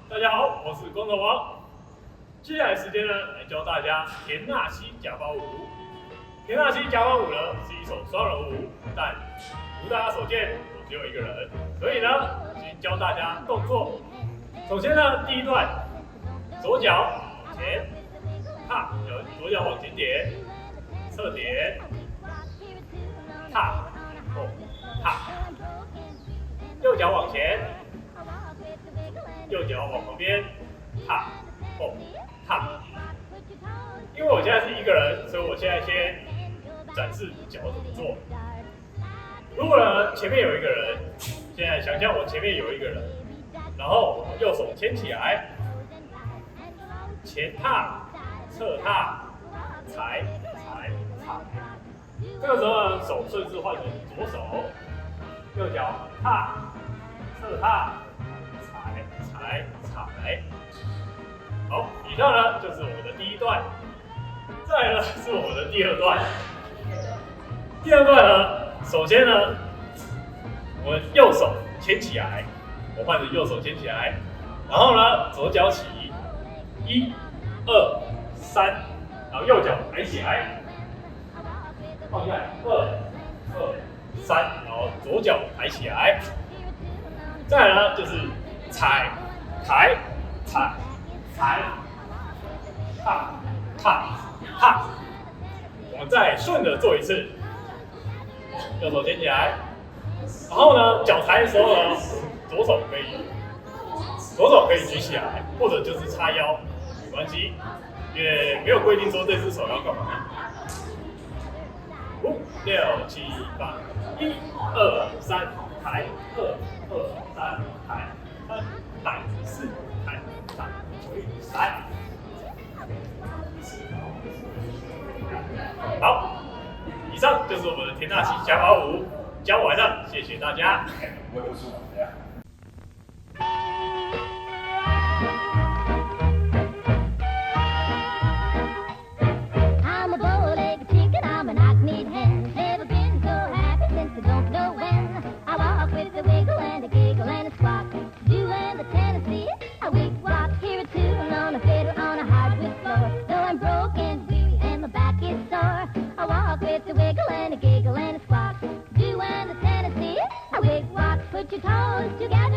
大家好，我是光头王。接下来时间呢，来教大家田纳西夹包舞。田纳西夹包舞呢是一首双人舞，但如大家所见，我只有一个人，所以呢，先教大家动作。首先呢，第一段，左脚往前踏，左脚往前点，侧点，踏，后踏，右脚往前。右脚往旁边踏后踏，因为我现在是一个人，所以我现在先展示脚怎么做。如果呢前面有一个人，现在想象我前面有一个人，然后右手牵起来，前踏、侧踏、踩。这个时候呢，手顺势换成左手，右脚踏、侧踏。踩，好，以上呢就是我们的第一段，再来呢是我们的第二段。第二段呢，首先呢，我们右手牵起来，我换成右手牵起来，然后呢左脚起，1、2、3，然后右脚抬起来，放下，2、2、3，然后左脚抬起来，再来呢就是踩。踩，踏，我们再顺着做一次，右手牵起来，然后呢，脚抬的时候呢，左手可以举起来，或者就是叉腰，没关系，也没有规定说这只手要干嘛。5、6、7、8，1、2、3，抬，2、2、3，抬，3。抬4，抬3，回3。好，以上就是我们的田纳西夹包舞，教完了，谢谢大家。With the wiggle and a giggle and a squawk, do and the Tennessee, a wig walk, put your toes together.